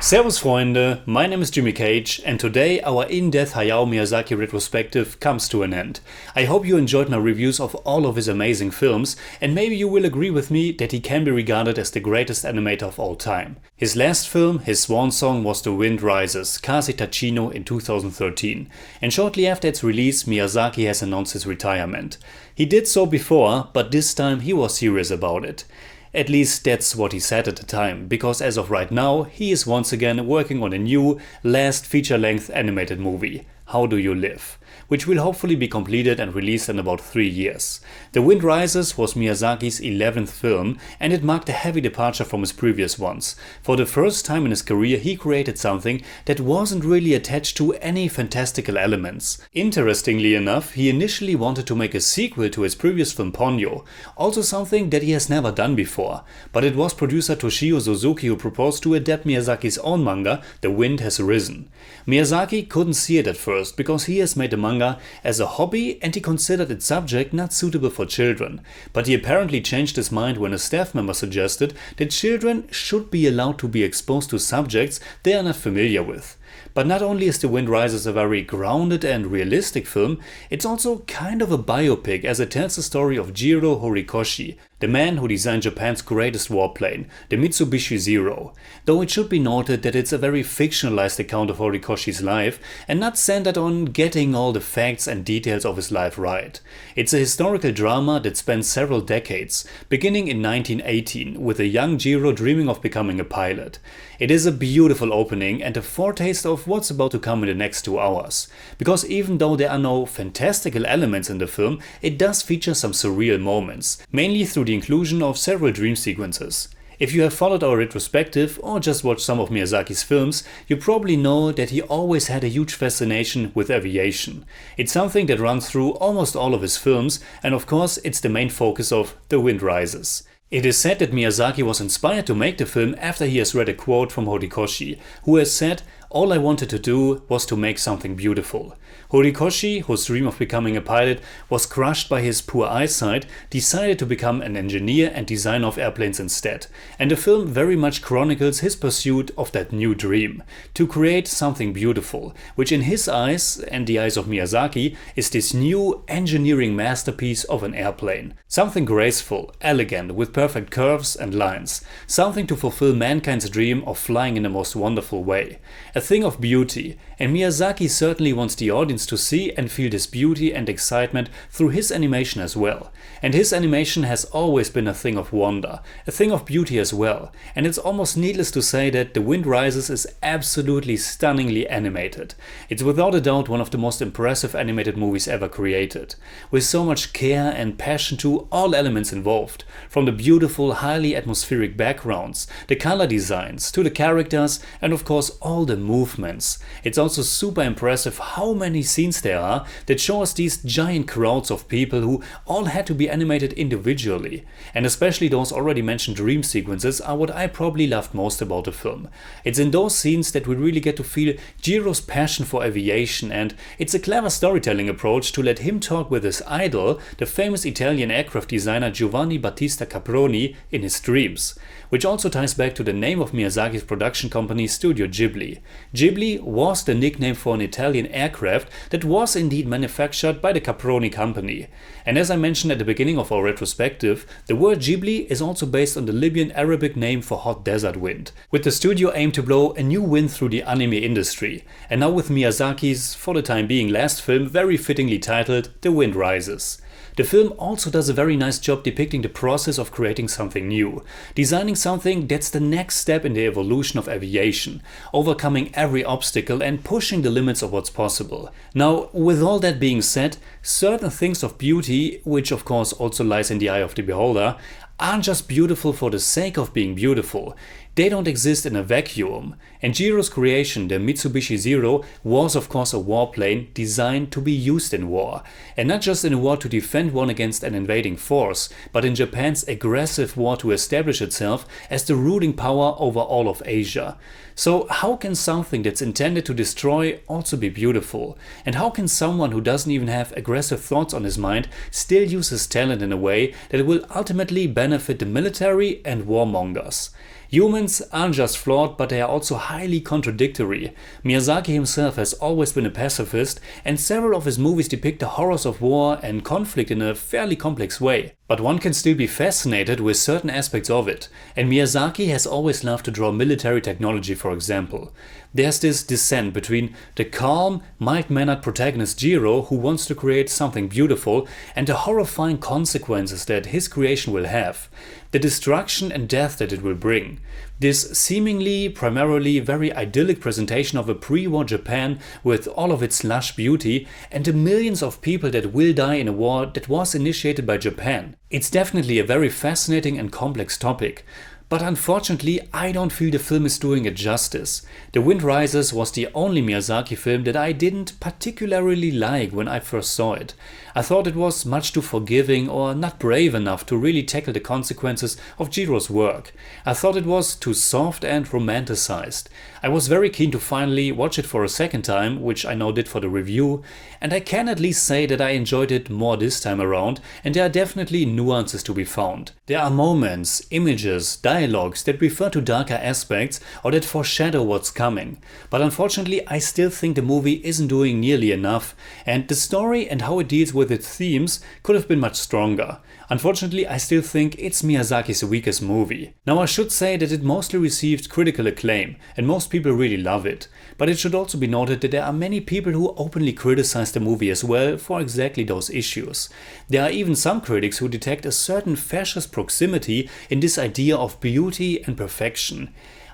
Servus Freunde, my name is Jimmy Cage and today our in-depth Hayao Miyazaki retrospective comes to an end. I hope you enjoyed my reviews of all of his amazing films and maybe you will agree with me that he can be regarded as the greatest animator of all time. His last film, his swan song, was The Wind Rises, Kaze tachinu in 2013, and shortly after its release Miyazaki has announced his retirement. He did so before, but this time he was serious about it. At least that's what he said at the time, because as of right now, he is once again working on a new, last feature-length animated movie, How Do You Live?, which will hopefully be completed and released in about 3 years. The Wind Rises was Miyazaki's 11th film and it marked a heavy departure from his previous ones. For the first time in his career he created something that wasn't really attached to any fantastical elements. Interestingly enough, he initially wanted to make a sequel to his previous film Ponyo, also something that he has never done before. But it was producer Toshio Suzuki who proposed to adapt Miyazaki's own manga, The Wind Has Risen. Miyazaki couldn't see it at first because he has made the manga as a hobby and he considered its subject not suitable for children, but he apparently changed his mind when a staff member suggested that children should be allowed to be exposed to subjects they are not familiar with. But not only is The Wind Rises a very grounded and realistic film, it's also kind of a biopic as it tells the story of Jiro Horikoshi, the man who designed Japan's greatest warplane, the Mitsubishi Zero, though it should be noted that it's a very fictionalized account of Horikoshi's life and not centered on getting all the facts and details of his life right. It's a historical drama that spans several decades, beginning in 1918 with a young Jiro dreaming of becoming a pilot. It is a beautiful opening and a foretaste of what's about to come in the next 2 hours, because even though there are no fantastical elements in the film, it does feature some surreal moments, mainly through the inclusion of several dream sequences. If you have followed our retrospective or just watched some of Miyazaki's films, you probably know that he always had a huge fascination with aviation. It's something that runs through almost all of his films, and of course it's the main focus of The Wind Rises. It is said that Miyazaki was inspired to make the film after he has read a quote from Horikoshi, who has said, "All I wanted to do was to make something beautiful." Horikoshi, whose dream of becoming a pilot was crushed by his poor eyesight, decided to become an engineer and designer of airplanes instead, and the film very much chronicles his pursuit of that new dream, to create something beautiful, which in his eyes, and the eyes of Miyazaki, is this new engineering masterpiece of an airplane. Something graceful, elegant, with perfect curves and lines, something to fulfill mankind's dream of flying in the most wonderful way. A thing of beauty, and Miyazaki certainly wants the audience to see and feel this beauty and excitement through his animation as well. And his animation has always been a thing of wonder, a thing of beauty as well, and it's almost needless to say that The Wind Rises is absolutely stunningly animated. It's without a doubt one of the most impressive animated movies ever created, with so much care and passion to all elements involved, from the beautiful, highly atmospheric backgrounds, the color designs, to the characters, and of course all the movements. It's also super impressive how many scenes there are that show us these giant crowds of people who all had to be animated individually. And especially those already mentioned dream sequences are what I probably loved most about the film. It's in those scenes that we really get to feel Jiro's passion for aviation, and it's a clever storytelling approach to let him talk with his idol, the famous Italian aircraft designer Giovanni Battista Caproni, in his dreams. Which also ties back to the name of Miyazaki's production company Studio Ghibli. Ghibli was the nickname for an Italian aircraft that was indeed manufactured by the Caproni company. And as I mentioned at the beginning of our retrospective, the word Ghibli is also based on the Libyan Arabic name for hot desert wind, with the studio aimed to blow a new wind through the anime industry. And now with Miyazaki's, for the time being, last film very fittingly titled The Wind Rises. The film also does a very nice job depicting the process of creating something new, designing something that's the next step in the evolution of aviation, overcoming every obstacle and pushing the limits of what's possible. Now, with all that being said, certain things of beauty, which of course also lies in the eye of the beholder, aren't just beautiful for the sake of being beautiful. They don't exist in a vacuum. And Jiro's creation, the Mitsubishi Zero, was of course a warplane designed to be used in war. And not just in a war to defend one against an invading force, but in Japan's aggressive war to establish itself as the ruling power over all of Asia. So how can something that's intended to destroy also be beautiful? And how can someone who doesn't even have aggressive thoughts on his mind still use his talent in a way that will ultimately benefit the military and warmongers? Humans aren't just flawed, but they are also highly contradictory. Miyazaki himself has always been a pacifist, and several of his movies depict the horrors of war and conflict in a fairly complex way. But one can still be fascinated with certain aspects of it, and Miyazaki has always loved to draw military technology, for example. There's this descent between the calm, mild-mannered protagonist Jiro, who wants to create something beautiful, and the horrifying consequences that his creation will have. The destruction and death that it will bring. This seemingly, primarily very idyllic presentation of a pre-war Japan with all of its lush beauty and the millions of people that will die in a war that was initiated by Japan. It's definitely a very fascinating and complex topic. But unfortunately, I don't feel the film is doing it justice. The Wind Rises was the only Miyazaki film that I didn't particularly like when I first saw it. I thought it was much too forgiving or not brave enough to really tackle the consequences of Jiro's work. I thought it was too soft and romanticized. I was very keen to finally watch it for a second time, which I now did for the review, and I can at least say that I enjoyed it more this time around, and there are definitely nuances to be found. There are moments, images, dialogues that refer to darker aspects or that foreshadow what's coming. But unfortunately, I still think the movie isn't doing nearly enough, and the story and how it deals with its themes could have been much stronger. Unfortunately, I still think it's Miyazaki's weakest movie. Now, I should say that it mostly received critical acclaim, and most people really love it. But it should also be noted that there are many people who openly criticize the movie as well for exactly those issues. There are even some critics who detect a certain fascist proximity in this idea of beauty and perfection.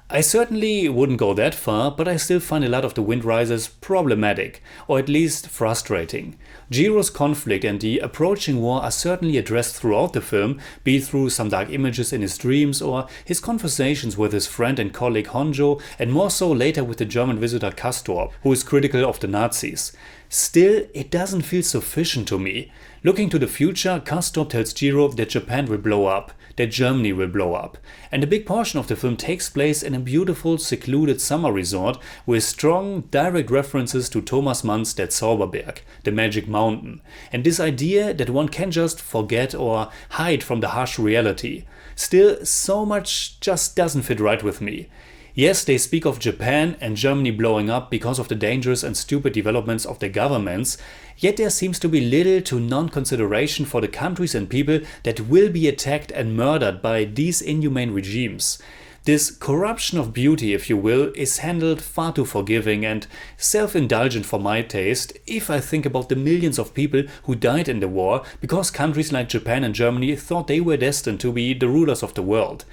I certainly wouldn't go that far, but I still find a lot of The Wind Rises problematic, or at least frustrating. Jiro's conflict and the approaching war are certainly addressed throughout the film, be it through some dark images in his dreams or his conversations with his friend and colleague Honjo, and more so later with the German visitor Castorp, who is critical of the Nazis. Still, it doesn't feel sufficient to me. Looking to the future, Castorp tells Jiro that Japan will blow up, that Germany will blow up. And a big portion of the film takes place in a beautiful, secluded summer resort with strong, direct references to Thomas Mann's Der Zauberberg, the magic mountain, and this idea that one can just forget or hide from the harsh reality. Still, so much just doesn't fit right with me. Yes, they speak of Japan and Germany blowing up because of the dangerous and stupid developments of their governments, yet there seems to be little to non-consideration for the countries and people that will be attacked and murdered by these inhumane regimes. This corruption of beauty, if you will, is handled far too forgiving and self-indulgent for my taste if I think about the millions of people who died in the war because countries like Japan and Germany thought they were destined to be the rulers of the world.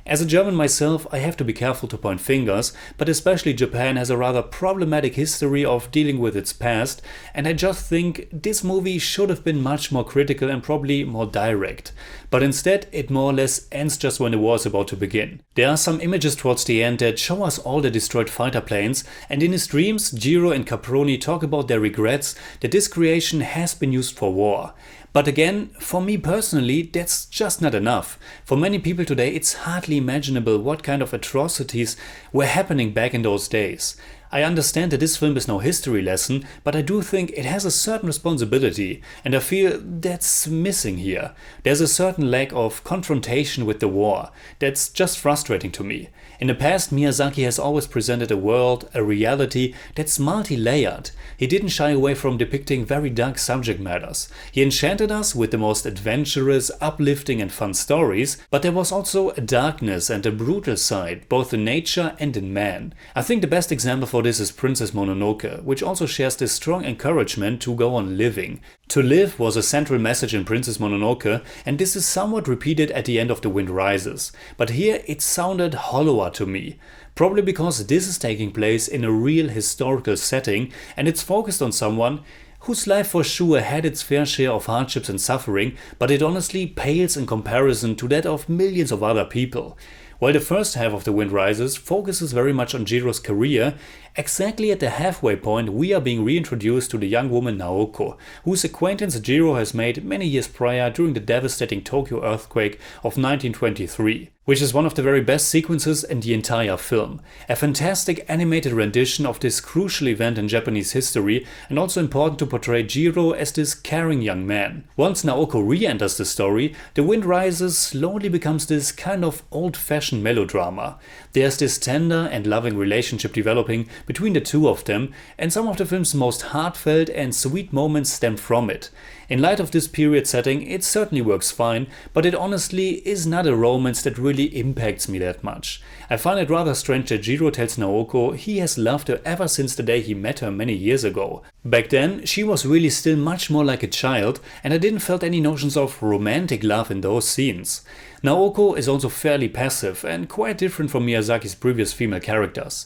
As a German myself, I have to be careful to point fingers, but especially Japan has a rather problematic history of dealing with its past, and I just think this movie should have been much more critical and probably more direct. But instead, it more or less ends just when the war is about to begin. There are some images towards the end that show us all the destroyed fighter planes, and in his dreams, Jiro and Caproni talk about their regrets that this creation has been used for war. But again, for me personally, that's just not enough. For many people today, it's hardly imaginable what kind of atrocities were happening back in those days. I understand that this film is no history lesson, but I do think it has a certain responsibility, and I feel that's missing here. There's a certain lack of confrontation with the war that's just frustrating to me. In the past, Miyazaki has always presented a world, a reality that's multi-layered. He didn't shy away from depicting very dark subject matters. He enchanted us with the most adventurous, uplifting and fun stories, but there was also a darkness and a brutal side, both in nature and in man. I think the best example for this is Princess Mononoke, which also shares this strong encouragement to go on living. To live was a central message in Princess Mononoke, and this is somewhat repeated at the end of The Wind Rises. But here it sounded hollower to me. Probably because this is taking place in a real historical setting, and it's focused on someone whose life for sure had its fair share of hardships and suffering, but it honestly pales in comparison to that of millions of other people. While the first half of The Wind Rises focuses very much on Jiro's career, Exactly at the halfway point we are being reintroduced to the young woman Naoko, whose acquaintance Jiro has made many years prior during the devastating Tokyo earthquake of 1923. Which is one of the very best sequences in the entire film. A fantastic animated rendition of this crucial event in Japanese history, and also important to portray Jiro as this caring young man. Once Naoko re-enters the story, The Wind Rises slowly becomes this kind of old-fashioned melodrama. There's this tender and loving relationship developing between the two of them, and some of the film's most heartfelt and sweet moments stem from it. In light of this period setting, it certainly works fine, but it honestly is not a romance that really impacts me that much. I find it rather strange that Jiro tells Naoko he has loved her ever since the day he met her many years ago. Back then, she was really still much more like a child, and I didn't felt any notions of romantic love in those scenes. Naoko is also fairly passive and quite different from Miyazaki's previous female characters.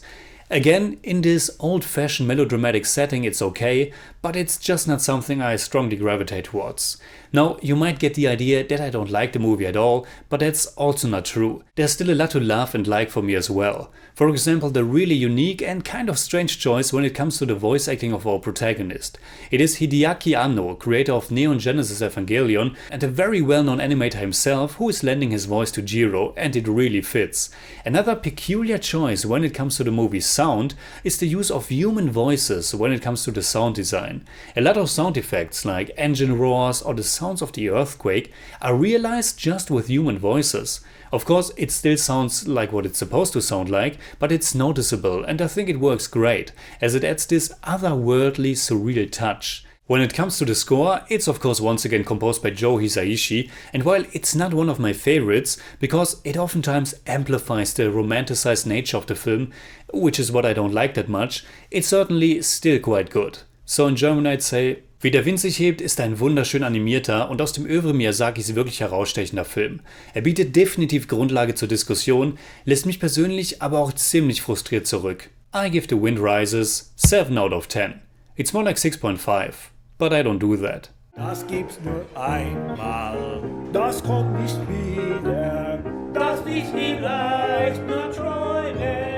Again, in this old-fashioned melodramatic setting it's okay, but it's just not something I strongly gravitate towards. Now, you might get the idea that I don't like the movie at all, but that's also not true. There's still a lot to love and like for me as well. For example, the really unique and kind of strange choice when it comes to the voice acting of our protagonist. It is Hideaki Anno, creator of Neon Genesis Evangelion, and a very well-known animator himself, who is lending his voice to Jiro, and it really fits. Another peculiar choice when it comes to the movie's sound is the use of human voices when it comes to the sound design. A lot of sound effects like engine roars or the sounds of the earthquake are realized just with human voices. Of course, it still sounds like what it's supposed to sound like, but it's noticeable, and I think it works great, as it adds this otherworldly surreal touch. When it comes to the score, it's of course once again composed by Joe Hisaishi, and while it's not one of my favorites, because it oftentimes amplifies the romanticized nature of the film, which is what I don't like that much, it's certainly still quite good. So in German I'd say, Wie der Wind sich hebt ist ein wunderschön animierter und aus dem Oevre Miyazakis wirklich herausstechender Film. Er bietet definitiv Grundlage zur Diskussion, lässt mich persönlich, aber auch ziemlich frustriert zurück. I give The Wind Rises 7 out of 10. It's more like 6.5, but I don't do that. Das gibt's nur einmal, das kommt nicht wieder, das nicht vielleicht nur Träumerei.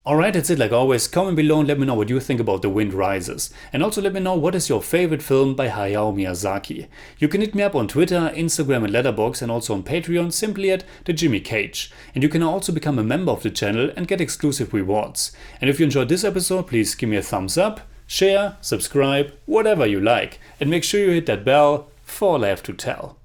Alright, that's it like always. Comment below and let me know what you think about The Wind Rises. And also let me know what is your favorite film by Hayao Miyazaki. You can hit me up on Twitter, Instagram and Letterboxd, and also on Patreon simply at the Jimmy Cage. And you can also become a member of the channel and get exclusive rewards. And if you enjoyed this episode, please give me a thumbs up, share, subscribe, whatever you like. And make sure you hit that bell for all I have to tell.